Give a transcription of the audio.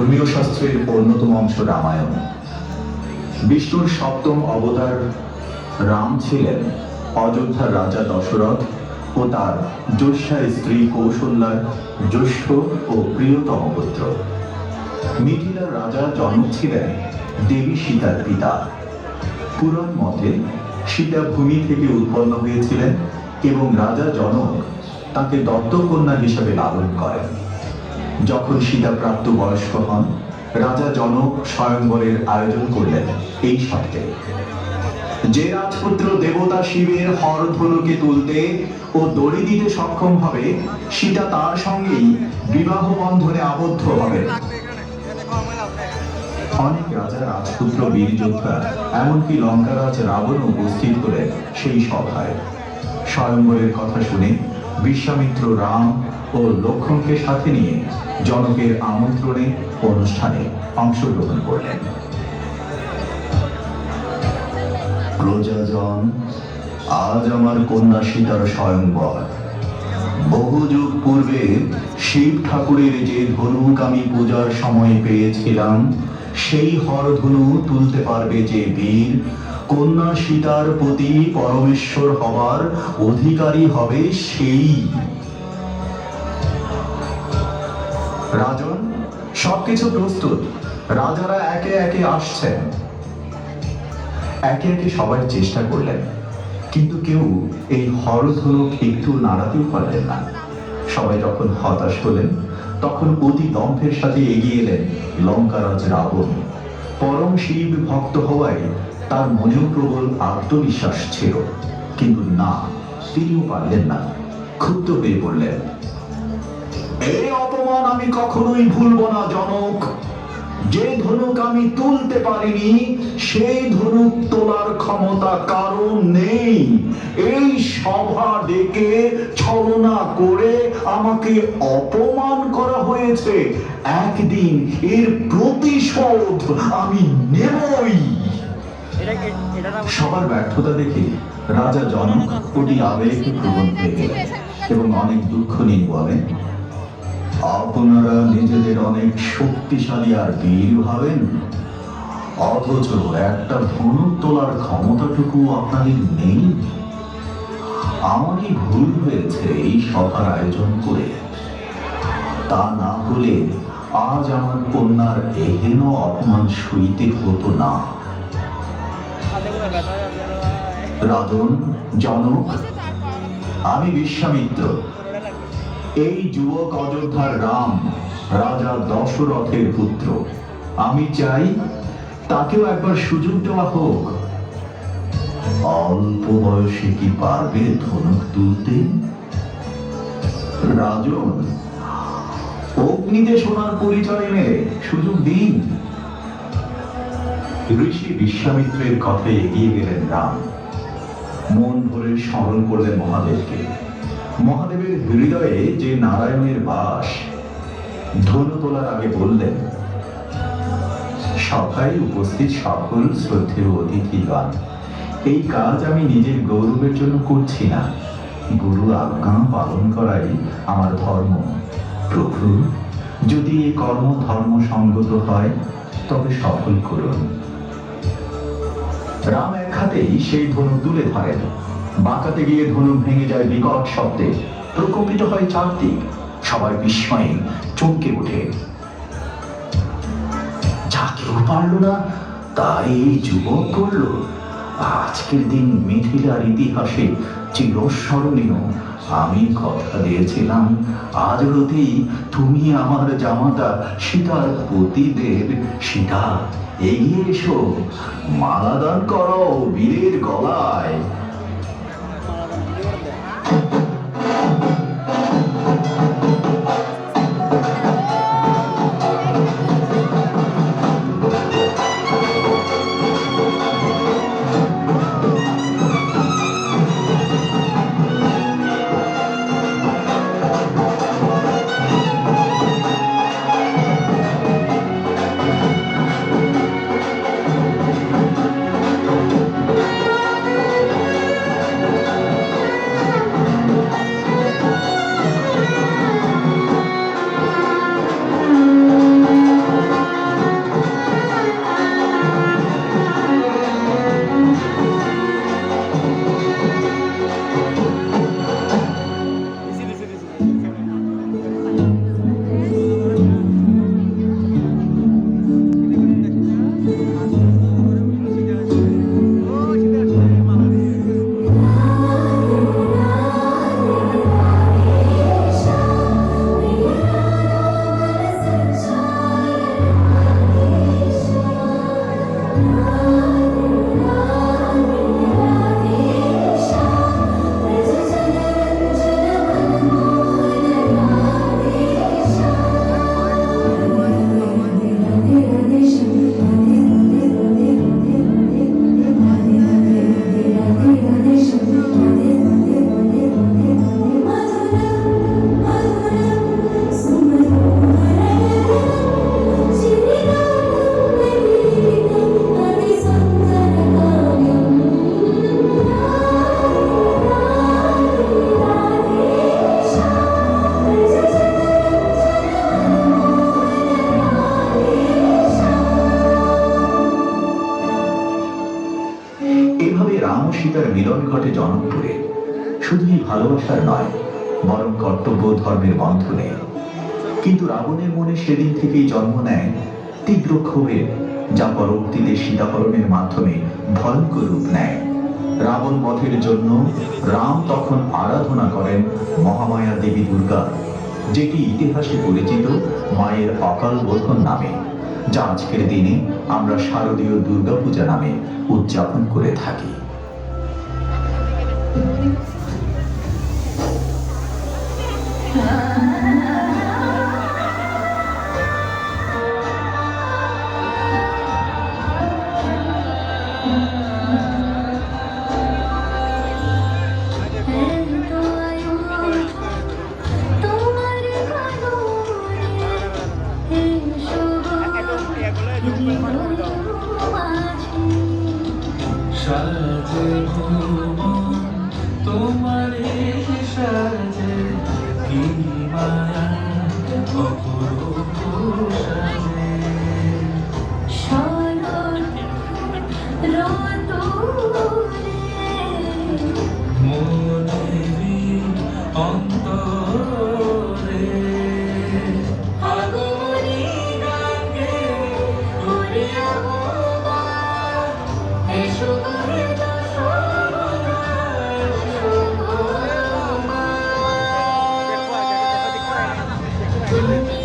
ধর্মীয় শাস্ত্রের অন্যতম অংশ রামায়ণ। বিষ্ণুর সপ্তম অবতার রাম ছিলেন অযোধ্যার রাজা দশরথ ও তার জ্যেষ্ঠা স্ত্রী কৌশল্যার জ্যেষ্ঠ ও প্রিয়তম পুত্র। মিথিলার রাজা জনক ছিলেন দেবী সীতার পিতা। পুরাণ মতে সীতা ভূমি থেকে উৎপন্ন হয়েছিলেন এবং রাজা জনক তাকে দত্তকন্যা হিসেবে লালন করেন। যখন সীতা প্রাপ্ত বয়স্ক হন, রাজা জনক স্বয়ংবরের আয়োজন করলেন এই শর্তে, যে রাজপুত্র দেবতা শিবের হরধনুকে তুলতে ও দড়ি দিতে সক্ষম হবে, সীতা তার সঙ্গেই বিবাহ বন্ধনে আবদ্ধ হবেন। অনেক রাজা, রাজপুত্র, বীর যোদ্ধা, এমনকি লঙ্কারাজ রাবণ উপস্থিত হলেন সেই সভায়। স্বয়ংবরের কথা শুনে বিশ্বামিত্র রাম ও লক্ষ্মণকে সাথে নিয়ে জনকের আমন্ত্রণে অনুষ্ঠানে অংশগ্রহণ করলেন। প্রজাজন, আজ আমার কন্যা সীতার স্বয়ংবর। বহু যুগ পূর্বে শিব ঠাকুরের যে ধনুক আমি পূজার সময় পেয়েছিলাম, সেই হরধনু তুলতে পারবে যে বীর, কন্যা সীতার প্রতি পরমেশ্বর হবার অধিকারী হবে সেই। রাজন, সবকিছু প্রস্তুত। রাজারা একে একে আসছেন। একে একে সবাই চেষ্টা করলেন, কিন্তু কেউ এই হরধনুক একটু নাড়াতেও পারলেন না। সবাই যখন হতাশ হলেন, তখন অতি দম্ভের সাথে এগিয়ে এলেন লঙ্কারাজ রাবণ। পরম শিব ভক্ত হওয়ায় তার মনেও প্রবল আত্মবিশ্বাস ছিল, কিন্তু না, তিনিও পারলেন না। ক্ষুব্ধ হয়ে পড়লেন। এই অপমান আমি কখনোই ভুলব না জনক। যে ধনুক আমি তুলতে পারিনি, সেই ধনুক তোলার ক্ষমতা কারো নেই। এই সভা ডেকে ছলনা করে আমাকে অপমান করা হয়েছে। একদিন এর প্রতিশোধ আমি নেবই। সবার ব্যর্থতা দেখে রাজা জনক অতি আবেগে প্রবণ হয়ে গেলেন এবং অনেক দুঃখ নিয়ে বলেন, আপনারা নিজেদের অনেক শক্তিশালী আর বীর ভাবেন, অথচ একটা ধনুক তোলার ক্ষমতাটুকু আপনাদের নেই। আমারই ভুল হয়েছে এই সভার আয়োজন করে। তা না হলে আজ আমার কন্যার এহেন অপমান সইতে হতো না। রাজন, জনক, আমি বিশ্বামিত্র। এই যুবক অযোধ্যার রাম, রাজা দশরথের পুত্র। আমি চাই তাকেও একবার সুযোগ দেওয়া হোক। অল্প বয়সে কি পারবে ধনুক তুলতে? রাজন, অগ্নিতে সোনার পরিচয় মেলে সুযোগ দিন। ঋষি বিশ্বামিত্রের কথায় এগিয়ে গেলেন রাম। মন ভরে স্মরণ করলেন মহাদেবকে। মহাদেবের হৃদয়ে যে নারায়ণের বাস। ধনু তোলার আগে বললেন, সভায় উপস্থিত সকল শ্রদ্ধেয় অতিথিগণ, এই কাজ আমি নিজের গৌরবের জন্য করছি না। গুরু আজ্ঞা পালন করাই আমার ধর্ম। প্রভু, যদি এই কর্ম ধর্মসঙ্গত হয় তবে সফল করুন। রাম এক হাতেই সেই ধনু তুলে ধরেন। বাঁকাতে গিয়ে ধনু ভেঙে যায় বিকট শব্দে। প্রকম্পিত হয় চারদিক। সবাই বিস্ময়ে চমকে ওঠে। যা কেউ পারল না, তাই এই যুবক করল। আজকের দিন মিথিলার ইতিহাসে চিরস্মরণীয়। আমি কথা দিয়েছিলাম, আজ রাতেই তুমি আমার জামাতা সীতার পতিদেব। সীতা, এগিয়ে এসো, মালাদান করো বীরের গলায়। এভাবে রাম ও সীতার মিলন ঘটে জনকপুরে। শুধুই ভালোবাসার নয়, বরং কর্তব্য ধর্মের বন্ধনে। কিন্তু রাবণের মনে সেদিন থেকেই জন্ম নেয় তীব্র ক্ষোভের, যা পরবর্তীতে সীতাহরণের মাধ্যমে ভয়ঙ্কর রূপ নেয়। রাবণ বধের জন্য রাম তখন আরাধনা করেন মহামায়া দেবী দুর্গা, যেটি ইতিহাসে পরিচিত মায়ের অকাল বোধন নামে, যা আজকের দিনে আমরা শারদীয় দুর্গাপূজা নামে উদযাপন করে থাকি। সাজে ভুবন তোমারে সাজে, কি মায়া অপরূপ সাজে। মনেরি অন্তরে আগমনী গাঙ্গে করিয়া তুমি